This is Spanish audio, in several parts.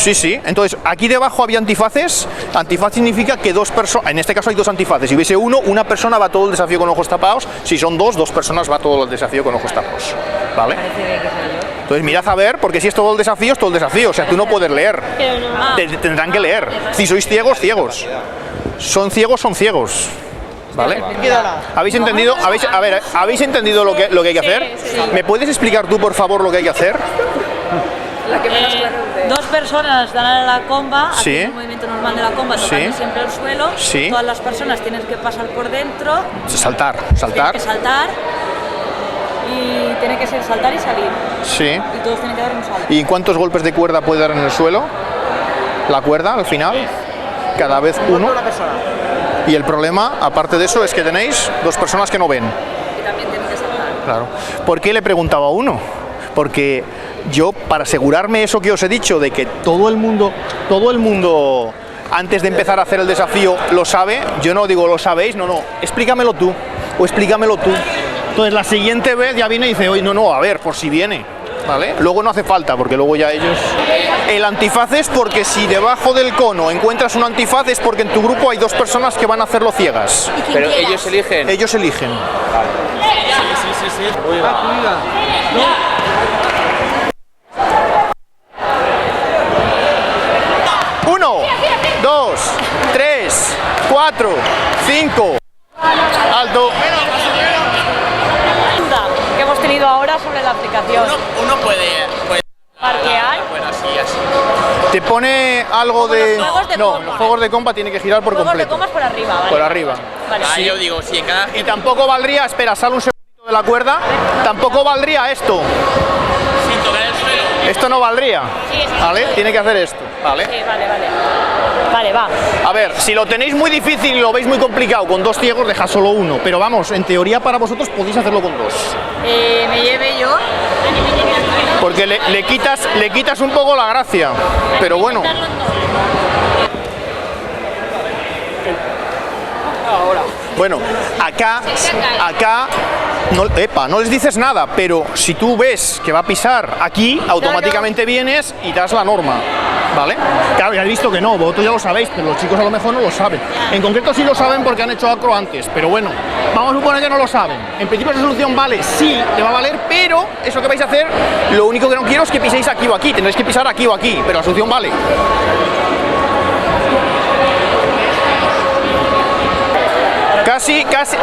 Sí, sí. Entonces, aquí debajo había antifaces. Antifaz significa que dos personas, en este caso hay dos antifaces. Si hubiese uno, una persona va todo el desafío con ojos tapados. Si son dos personas va todo el desafío con ojos tapados. ¿Vale? Entonces, mirad a ver, porque si es todo el desafío, es todo el desafío. O sea, tú no puedes leer. Tendrán que leer. Si sois ciegos, ciegos. Son ciegos. ¿Vale? ¿Habéis entendido? ¿Habéis entendido lo que hay que hacer? ¿Me puedes explicar tú, por favor, lo que hay que hacer? Dos personas dan a la comba, sí. el movimiento normal de la comba, tocando siempre el suelo. Sí. Todas las personas tienen que pasar por dentro. Saltar. Tienen que saltar. Y tiene que ser saltar y salir. Sí. Y todos tienen que dar un salto. ¿Y cuántos golpes de cuerda puede dar en el suelo? La cuerda, al final. Cada vez uno. Y el problema, aparte de eso, es que tenéis dos personas que no ven. Y también tienen que saltar. Claro. ¿Por qué le preguntaba a uno? Porque yo, para asegurarme eso que os he dicho, de que todo el mundo, antes de empezar a hacer el desafío, lo sabe, yo no digo, ¿lo sabéis? No, explícamelo tú, o explícamelo tú. Entonces, la siguiente vez ya viene y dice, oye, no, a ver, por si viene, ¿vale? Luego no hace falta, porque luego ya ellos... El antifaz es porque si debajo del cono encuentras un antifaz es porque en tu grupo hay dos personas que van a hacerlo ciegas. Pero ellos eligen. Ellos eligen. Sí. No. 1, 2, 3, 4, 5. Alto. Duda que hemos tenido ahora sobre la aplicación. Uno puede parquear. Bueno, así. Te pone algo de... Los juegos de no, comba. los juegos de comba tiene que girar por Juegos de completo. comas por arriba, ¿vale? Por arriba. Vale. Yo digo, si en cada... Y tampoco valdría, espera, sale un segundito de la cuerda, tampoco valdría esto. Sin tocar el suelo. Esto no valdría, Sí, ¿vale? Tiene que hacer esto, ¿vale? Sí, vale. Vale, va. A ver, si lo tenéis muy difícil y lo veis muy complicado con dos ciegos, dejad solo uno. Pero vamos, en teoría para vosotros podéis hacerlo con dos. Me lleve yo. Porque le quitas un poco la gracia. Pero bueno. Bueno, acá no les dices nada, pero si tú ves que va a pisar aquí, automáticamente vienes y das la norma, ¿vale? Claro, ya he visto que no, vosotros ya lo sabéis, pero los chicos a lo mejor no lo saben. En concreto sí lo saben porque han hecho acro antes, pero bueno, vamos a suponer que no lo saben. En principio la solución vale, sí, te va a valer, pero eso que vais a hacer, lo único que no quiero es que piséis aquí o aquí, tendréis que pisar aquí o aquí, pero la solución vale.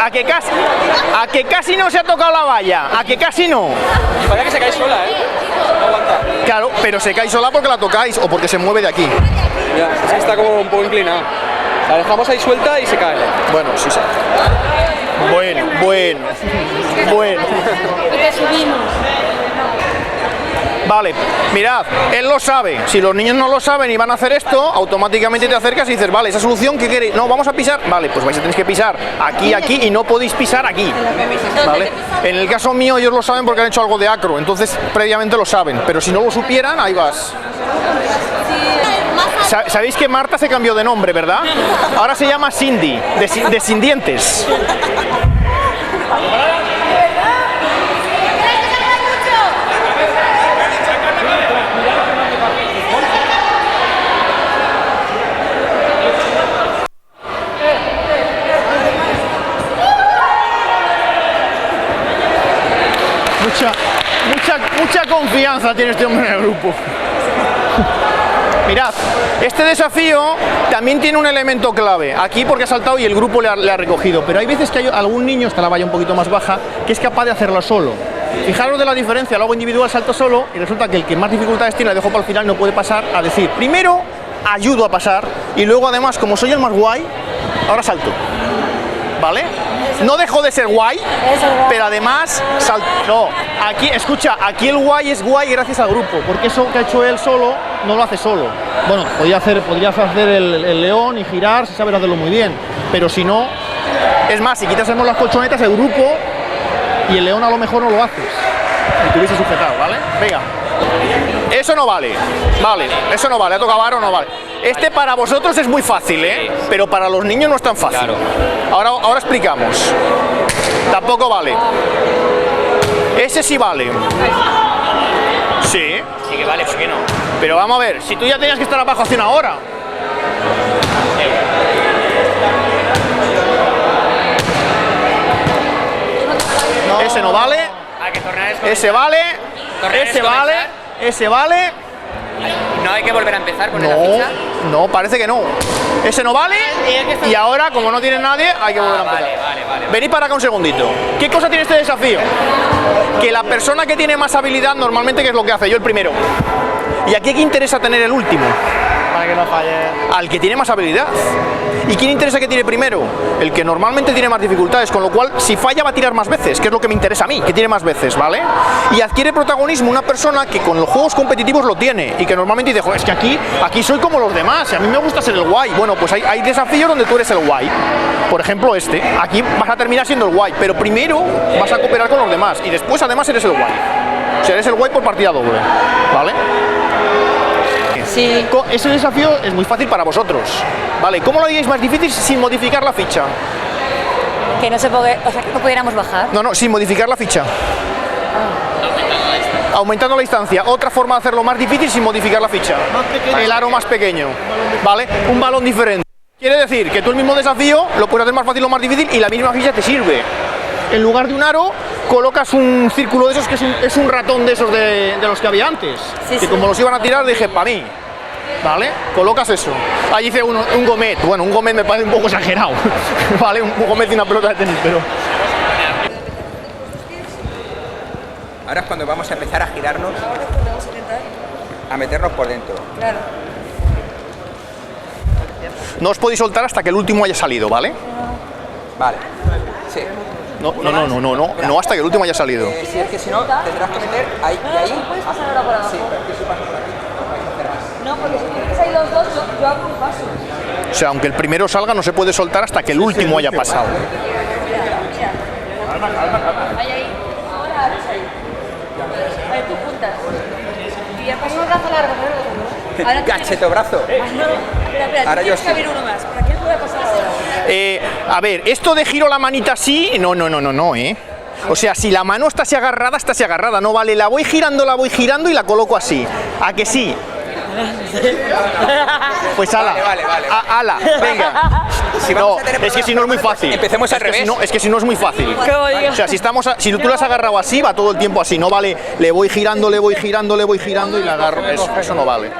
A que casi no se ha tocado la valla, a que casi no. Y parece que se cae sola, No aguanta. Claro, pero se cae sola porque la tocáis o porque se mueve de aquí. Ya, es que está como un poco inclinada. La dejamos ahí suelta y se cae. Bueno, sí se. Bueno. Y te subimos. Vale, mirad, él lo sabe. Si los niños no lo saben y van a hacer esto, automáticamente te acercas y dices, vale, esa solución, ¿qué queréis? No, vamos a pisar. Vale, pues vais a tener que pisar aquí y no podéis pisar aquí. ¿Vale? En el caso mío ellos lo saben porque han hecho algo de acro, entonces previamente lo saben. Pero si no lo supieran, ahí vas. ¿Sabéis que Marta se cambió de nombre, verdad? Ahora se llama Cindy, de Sin Dientes. Mucha confianza tiene este hombre en el grupo. Mirad, este desafío también tiene un elemento clave. Aquí porque ha saltado y el grupo le ha recogido. Pero hay veces que hay algún niño, está la valla un poquito más baja, que es capaz de hacerlo solo. Fijaros de la diferencia, lo hago individual, salto solo, y resulta que el que más dificultades tiene, le dejo para el final, no puede pasar a decir, primero ayudo a pasar, y luego además, como soy el más guay, ahora salto. ¿Vale? No dejo de ser guay, pero además no, aquí, escucha, aquí el guay es guay gracias al grupo, porque eso que ha hecho él solo, no lo hace solo. Bueno, podrías hacer el león y girar, si sabes hacerlo muy bien, pero si no, es más, si quitásemos las colchonetas, el grupo y el león a lo mejor no lo haces, y te hubiese sujetado, ¿vale? Venga. Eso no vale, eso no vale, ha tocado varo, no vale. Este para vosotros es muy fácil, pero para los niños no es tan fácil. Claro. Ahora explicamos. Tampoco vale. Ese sí vale. Sí. Sí que vale, ¿por qué no? Pero vamos a ver, si tú ya tenías que estar abajo hace una hora. Ese no vale. Hay que tornar es Ese vale. Tornar es Ese vale. comenzar. Ese vale. No hay que volver a empezar con la No, ficha. no, parece que no. Ese no vale. Y ahora, como no tiene nadie, hay que volver a empezar. Vale. Venid para acá un segundito. ¿Qué cosa tiene este desafío? Que la persona que tiene más habilidad normalmente, ¿qué es lo que hace? Yo el primero. Y aquí, ¿qué interesa tener el último? Para que no falle. Al que tiene más habilidad. ¿Y quién interesa que tiene primero? El que normalmente tiene más dificultades, con lo cual si falla va a tirar más veces, que es lo que me interesa a mí, que tiene más veces, ¿vale? Y adquiere protagonismo una persona que con los juegos competitivos lo tiene y que normalmente dice, joder, es que aquí soy como los demás y a mí me gusta ser el guay. Bueno, pues hay desafíos donde tú eres el guay. Por ejemplo este, aquí vas a terminar siendo el guay, pero primero vas a cooperar con los demás y después además eres el guay. O sea, eres el guay por partida doble, ¿vale? Sí. Ese desafío es muy fácil para vosotros, ¿vale? ¿Cómo lo haríais más difícil sin modificar la ficha? Que no se puede, o sea, que no pudiéramos bajar. No, sin modificar la ficha. Aumentando la distancia. Otra forma de hacerlo más difícil sin modificar la ficha. El aro más pequeño, ¿vale? Un balón diferente. Quiere decir que tú el mismo desafío lo puedes hacer más fácil o más difícil y la misma ficha te sirve. En lugar de un aro, colocas un círculo de esos que es un ratón de esos de los que había antes. Sí, que como los iban a tirar dije, para mí. ¿Vale? Colocas eso. Ahí dice un gomet. Bueno, un gomet me parece un poco exagerado. ¿Vale? Un gomet y una pelota de tenis, pero... Ahora es cuando vamos a empezar a girarnos, a meternos por dentro. Claro. No os podéis soltar hasta que el último haya salido, ¿vale? Vale. Sí. No hasta que el último haya salido. Si es que si no, tendrás que meter ahí y ahí. ¿Puedes pasar ahora por abajo? Sí, porque si pasas por aquí, No, porque si tienes ahí los dos, yo hago un paso. O sea, aunque el primero salga, no se puede soltar hasta que el último haya pasado. Ahí. Ahora haces ahí. Ahí tú juntas. Y ya pasó el brazo largo, ¿no? Ahora Cachetobrazo. Espera, Ahora yo tienes que sí. abrir uno más. ¿Para quién puede pasar ahora? A ver, esto de giro la manita así, no, ¿eh? O sea, si la mano está así agarrada, no vale. La voy girando y la coloco así. ¿A que sí? Pues ala. Vale. Ala, venga. Si No, vamos a tener es que si no es muy fácil. Empecemos al revés. Es que si no es muy fácil. ¿Cómo digo? O sea, si tú lo has agarrado así, va todo el tiempo así. No vale, le voy girando y la agarro. Eso no vale.